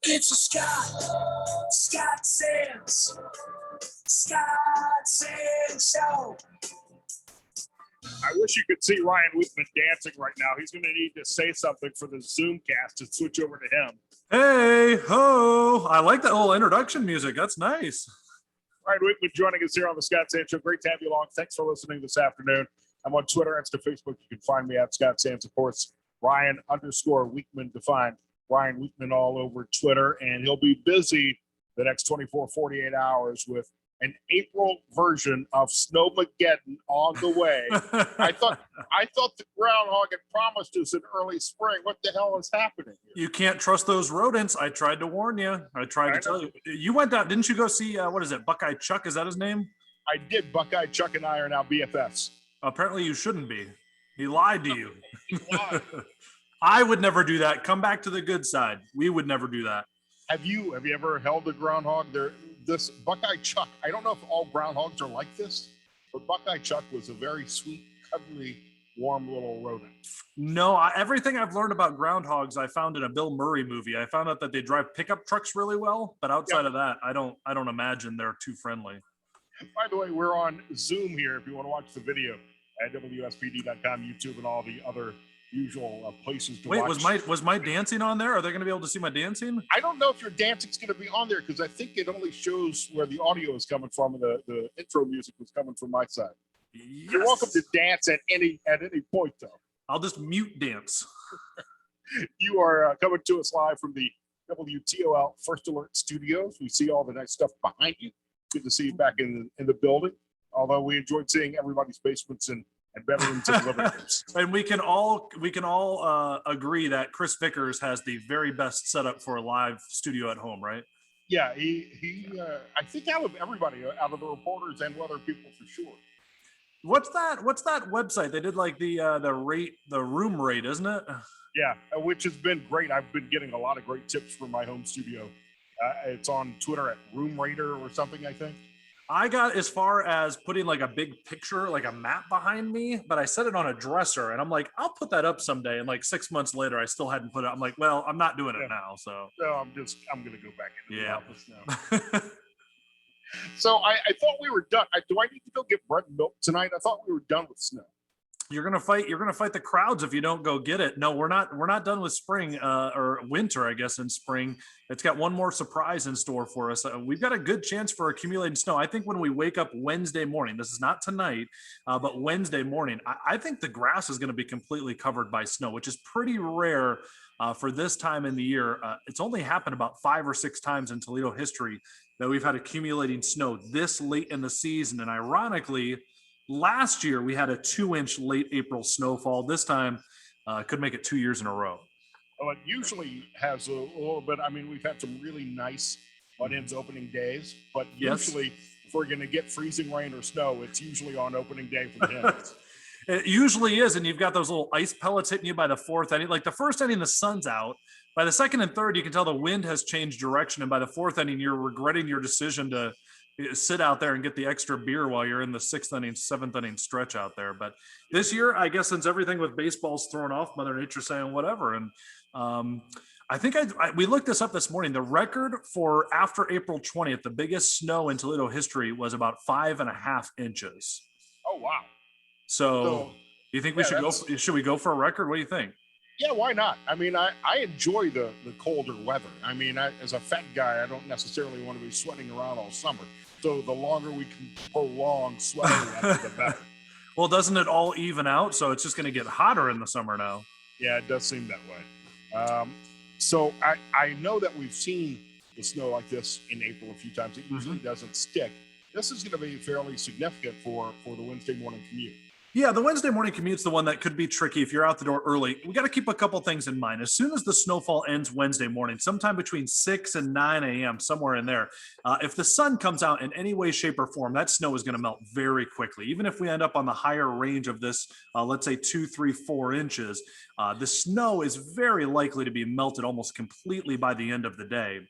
It's a Scott Sands show. I wish you could see Ryan Wichman dancing right now. He's going to need to say something for the Zoomcast to switch over to him. Hey, ho. I like that little introduction music. That's nice. Ryan Wichman joining us here on the Scott Sands Show. Great to have you along. Thanks for listening this afternoon. I'm on Twitter, Insta, Facebook. You can find me at Scott Sands, of course. Ryan_Wichman defined. Ryan Wichman all over Twitter, and he'll be busy the next 24, 48 hours with an April version of Snowmageddon on the way. I thought the groundhog had promised us an early spring. What the hell is happening here? You can't trust those rodents. I tried to warn you. I tried to tell you. You went out, didn't you go see, what is it, Buckeye Chuck? Is that his name? I did. Buckeye Chuck and I are now BFFs. Apparently you shouldn't be. He lied to you. He lied. I would never do that. Come back to the good side. We would never do that. Have you ever held a groundhog? This Buckeye Chuck, I don't know if all groundhogs are like this, but Buckeye Chuck was a very sweet, cuddly, warm little rodent. No, everything I've learned about groundhogs, I found in a Bill Murray movie. I found out that they drive pickup trucks really well, but outside of that, I don't imagine they're too friendly. By the way, we're on Zoom here. If you want to watch the video at WSPD.com, YouTube, and all the other usual places to watch. Wait, was my dancing on there? Are they going to be able to see my dancing? I don't know if your dancing's going to be on there because I think it only shows where the audio is coming from, and the intro music was coming from my side. Yes. You're welcome to dance at any point, though. I'll just mute dance. You are coming to us live from the WTOL First Alert Studios. We see all the nice stuff behind you. Good to see you back in the building. Although we enjoyed seeing everybody's basements and bedrooms and living rooms. And we can all agree that Chris Vickers has the very best setup for a live studio at home, right? Yeah, he I think out of everybody, out of the reporters and weather people for sure. What's that website? They did like the room rate, isn't it? Yeah, which has been great. I've been getting a lot of great tips for my home studio. It's on Twitter at Room Rater or something, I think. I got as far as putting like a big picture, like a map behind me, but I set it on a dresser and I'm like, I'll put that up someday. And like 6 months later, I still hadn't put it. I'm like, well, I'm not doing it now. So no, I'm going to go back into the office now. Yeah. So I thought we were done. Do I need to go get bread and milk tonight? I thought we were done with snow. You're gonna fight the crowds if you don't go get it. No, we're not done with spring or winter, I guess. In spring, it's got one more surprise in store for us. We've got a good chance for accumulating snow. I think when we wake up Wednesday morning, this is not tonight, but Wednesday morning, I think the grass is going to be completely covered by snow, which is pretty rare for this time in the year. It's only happened about 5 or 6 times in Toledo history that we've had accumulating snow this late in the season, and ironically, last year, we had a 2-inch late April snowfall. This time, could make it 2 years in a row. Well, it usually has a little bit. I mean, we've had some really nice mud-ins opening days, but usually, if we're going to get freezing rain or snow, it's usually on opening day for the Hens. It usually is, and you've got those little ice pellets hitting you by the 4th inning. Like the first inning, the sun's out. By the 2nd and 3rd, you can tell the wind has changed direction, and by the 4th inning, you're regretting your decision to sit out there and get the extra beer while you're in the 6th inning, 7th inning stretch out there. But this year, I guess since everything with baseball's thrown off, Mother Nature saying whatever. And I think we looked this up this morning. The record for after April 20th, the biggest snow in Toledo history was about 5.5 inches. Oh, wow. So you think should we go for a record? What do you think? Yeah, why not? I mean, I enjoy the colder weather. I mean, as a fat guy, I don't necessarily want to be sweating around all summer. So the longer we can prolong sweating, the better. Well, doesn't it all even out? So it's just going to get hotter in the summer now. Yeah, it does seem that way. So I know that we've seen the snow like this in April a few times. It usually doesn't stick. This is going to be fairly significant for the Wednesday morning commute. Yeah, the Wednesday morning commute's the one that could be tricky if you're out the door early. We got to keep a couple things in mind. As soon as the snowfall ends Wednesday morning, sometime between 6 and 9 a.m., somewhere in there, if the sun comes out in any way, shape, or form, that snow is going to melt very quickly. Even if we end up on the higher range of this, let's say 2, 3, 4 inches, the snow is very likely to be melted almost completely by the end of the day.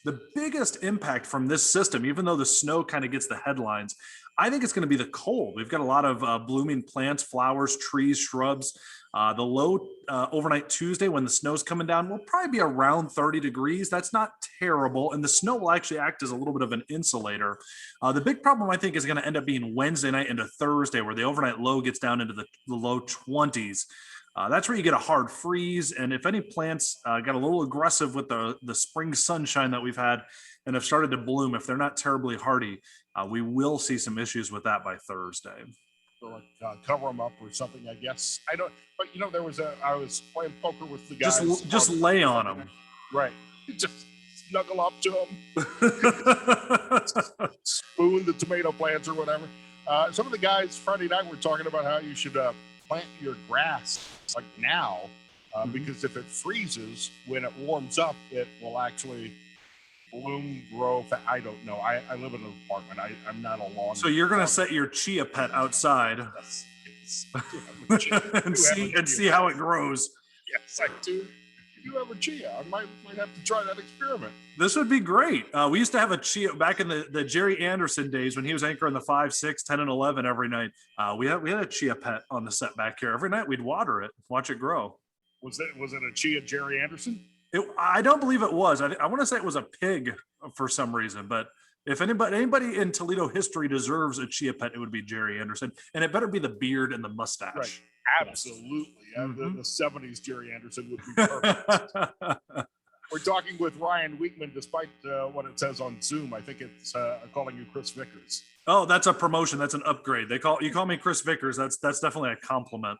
The biggest impact from this system, even though the snow kind of gets the headlines, I think it's going to be the cold. We've got a lot of blooming plants, flowers, trees, shrubs. The low overnight Tuesday when the snow's coming down will probably be around 30 degrees. That's not terrible. And the snow will actually act as a little bit of an insulator. The big problem, I think, is going to end up being Wednesday night into Thursday, where the overnight low gets down into the low 20s. That's where you get a hard freeze. And if any plants got a little aggressive with the spring sunshine that we've had and have started to bloom, if they're not terribly hardy, we will see some issues with that by Thursday. Or like cover them up or something, I guess. I don't, but I was playing poker with the guys. Just lay on them. Right. Just snuggle up to them. Spoon the tomato plants or whatever. Some of the guys Friday night were talking about how you should plant your grass like now, because if it freezes, when it warms up, it will actually bloom, grow. I don't know. I live in an apartment. I'm not a lawn. So you're going to set your chia pet outside and see how it grows. Yes, I do. You have a chia. I might have to try that experiment. This would be great. We used to have a chia back in the Jerry Anderson days when he was anchoring the 5, 6, 10, and 11 every night. We had a chia pet on the set back here. Every night we'd water it, watch it grow. Was it a chia Jerry Anderson? I don't believe it was. I want to say it was a pig for some reason, but if anybody in Toledo history deserves a chia pet, it would be Jerry Anderson, and it better be the beard and the mustache. Right. Absolutely. Mm-hmm. The 70s Jerry Anderson would be perfect. We're talking with Ryan Wichman, despite what it says on Zoom. I think it's calling you Chris Vickers. Oh, that's a promotion. That's an upgrade. You call me Chris Vickers. That's definitely a compliment.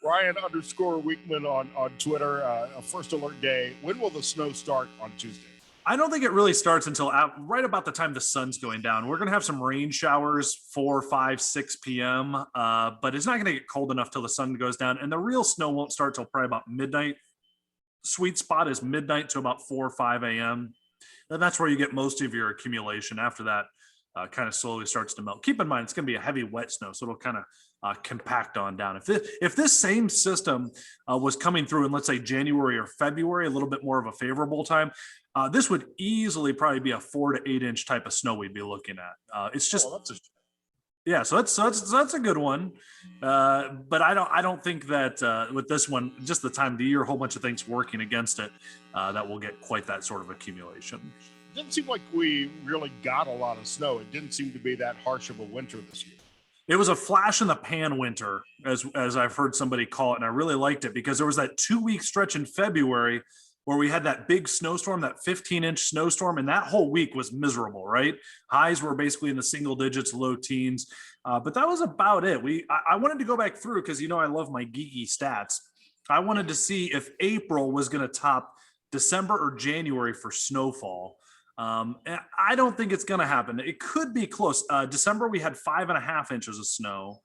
Ryan_Wichman on Twitter. First alert day. When will the snow start on Tuesday? I don't think it really starts until right about the time the sun's going down. We're going to have some rain showers 4, 5, 6 p.m., but it's not going to get cold enough till the sun goes down. And the real snow won't start till probably about midnight. Sweet spot is midnight to about 4 or 5 a.m. And that's where you get most of your accumulation. After that, kind of slowly starts to melt. Keep in mind, it's going to be a heavy wet snow, so it'll kind of compact on down. If this same system was coming through in, let's say, January or February, a little bit more of a favorable time, this would easily probably be a 4 to 8 inch type of snow we'd be looking at. It's just, yeah. So that's a good one. But I don't think that with this one, just the time of the year, a whole bunch of things working against it, that we'll get quite that sort of accumulation. It didn't seem like we really got a lot of snow. It didn't seem to be that harsh of a winter this year. It was a flash in the pan winter, as I've heard somebody call it, and I really liked it because there was that 2-week stretch in February where we had that big snowstorm, that 15-inch snowstorm, and that whole week was miserable, right? Highs were basically in the single digits, low teens, but that was about it. I wanted to go back through because, I love my geeky stats. I wanted to see if April was going to top December or January for snowfall. And I don't think it's going to happen. It could be close. December, we had 5.5 inches of snow.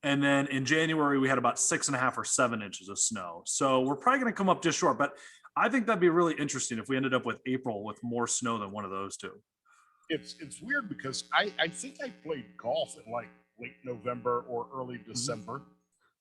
And then in January, we had about 6.5 or 7 inches of snow. So we're probably going to come up just short, but I think that'd be really interesting if we ended up with April with more snow than one of those two. It's weird because I think I played golf in like late November or early December.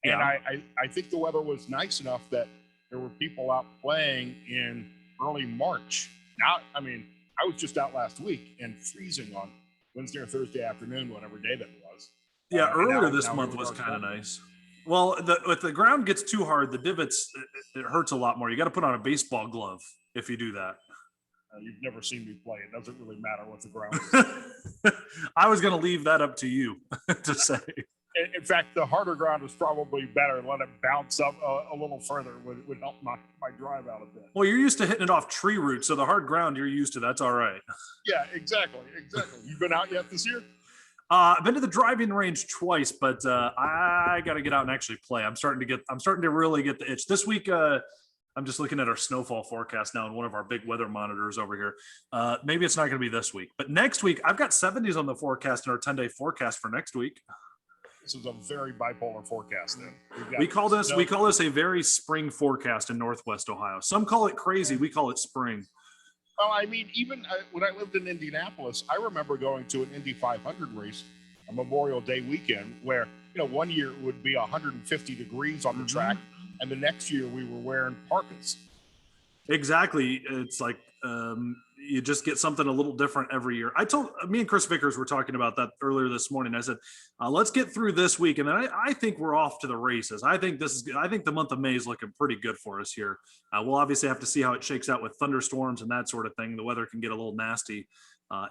And I think the weather was nice enough that there were people out playing in early March. Now, I was just out last week and freezing on Wednesday or Thursday afternoon, whatever day that was. Yeah, earlier this month was kind of nice. Well, if the ground gets too hard, the divots, it hurts a lot more. You got to put on a baseball glove if you do that. You've never seen me play. It doesn't really matter what the ground is. I was going to leave that up to you to say. In fact, the harder ground is probably better. Let it bounce up a little further would help my drive out a bit. Well, you're used to hitting it off tree roots, so the hard ground you're used to. That's all right. Yeah, exactly. You been out yet this year? I've been to the driving range twice, but I got to get out and actually play. I'm starting to really get the itch. This week, I'm just looking at our snowfall forecast now in one of our big weather monitors over here. Maybe it's not going to be this week, but next week, I've got 70s on the forecast in our 10-day forecast for next week. This is a very bipolar forecast then. We call this a very spring forecast in Northwest Ohio. Some call it crazy. We call it spring. Well, even when I lived in Indianapolis, I remember going to an Indy 500 race on Memorial Day weekend where, one year it would be 150 degrees on the track, and the next year we were wearing parkas. Exactly. It's like, you just get something a little different every year. Me and Chris Vickers were talking about that earlier this morning. I said, let's get through this week. And then I think we're off to the races. I think the month of May is looking pretty good for us here. We'll obviously have to see how it shakes out with thunderstorms and that sort of thing. The weather can get a little nasty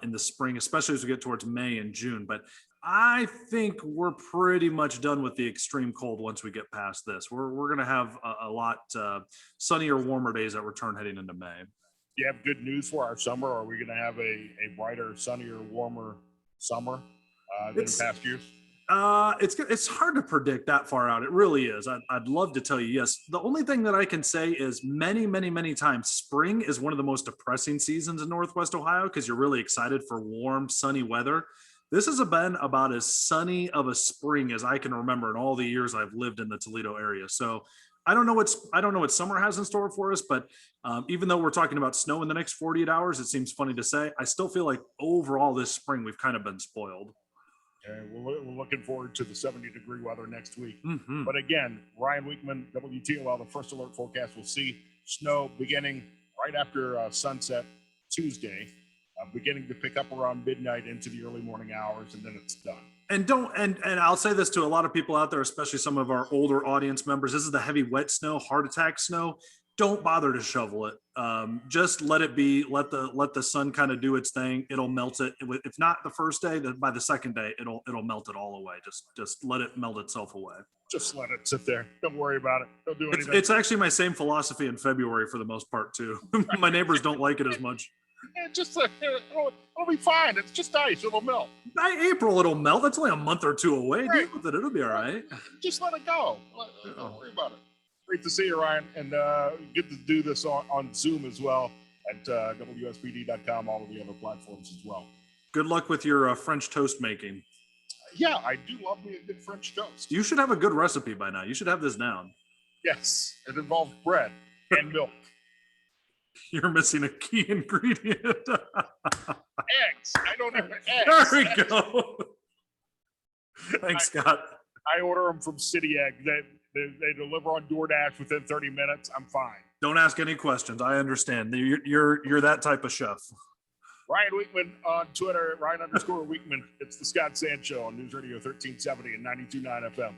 in the spring, especially as we get towards May and June. But I think we're pretty much done with the extreme cold once we get past this. We're going to have a lot sunnier, warmer days that return heading into May. Do you have good news for our summer? Are we going to have a brighter, sunnier, warmer summer than in past years? It's hard to predict that far out. It really is. I'd love to tell you yes. The only thing that I can say is many times spring is one of the most depressing seasons in Northwest Ohio because you're really excited for warm, sunny weather. This has been about as sunny of a spring as I can remember in all the years I've lived in the Toledo area. So I don't know what summer has in store for us, but even though we're talking about snow in the next 48 hours, it seems funny to say, I still feel like overall this spring we've kind of been spoiled. We're looking forward to the 70-degree weather next week. Mm-hmm. But again, Ryan Wichman, WTOL, the first alert forecast will see snow beginning right after sunset Tuesday, beginning to pick up around midnight into the early morning hours, and then it's done. And I'll say this to a lot of people out there, especially some of our older audience members. This is the heavy, wet snow, heart attack snow. Don't bother to shovel it. Just let it be. Let the sun kind of do its thing. It'll melt it. If not the first day, then by the second day, it'll melt it all away. Just let it melt itself away. Just let it sit there. Don't worry about it. Don't do anything. It's actually my same philosophy in February for the most part too. My neighbors don't like it as much. It'll be fine. It's just ice. It'll melt. By April, it'll melt. That's only a month or two away. Right. Deal with it. It'll be all right. Just let it go. Don't worry about it. Great to see you, Ryan, and good to do this on Zoom as well at WSPD.com, all of the other platforms as well. Good luck with your French toast making. Yeah, I do love me a good French toast. You should have a good recipe by now. You should have this down. Yes, it involves bread and milk. You're missing a key ingredient. Eggs. I don't have eggs. There we go. Thanks, Scott. I order them from City Egg. They deliver on DoorDash within 30 minutes. I'm fine. Don't ask any questions. I understand. You're that type of chef. Ryan Wichman on Twitter, Ryan _ Wichman. It's the Scott Sands Show on News Radio 1370 and 92.9 FM.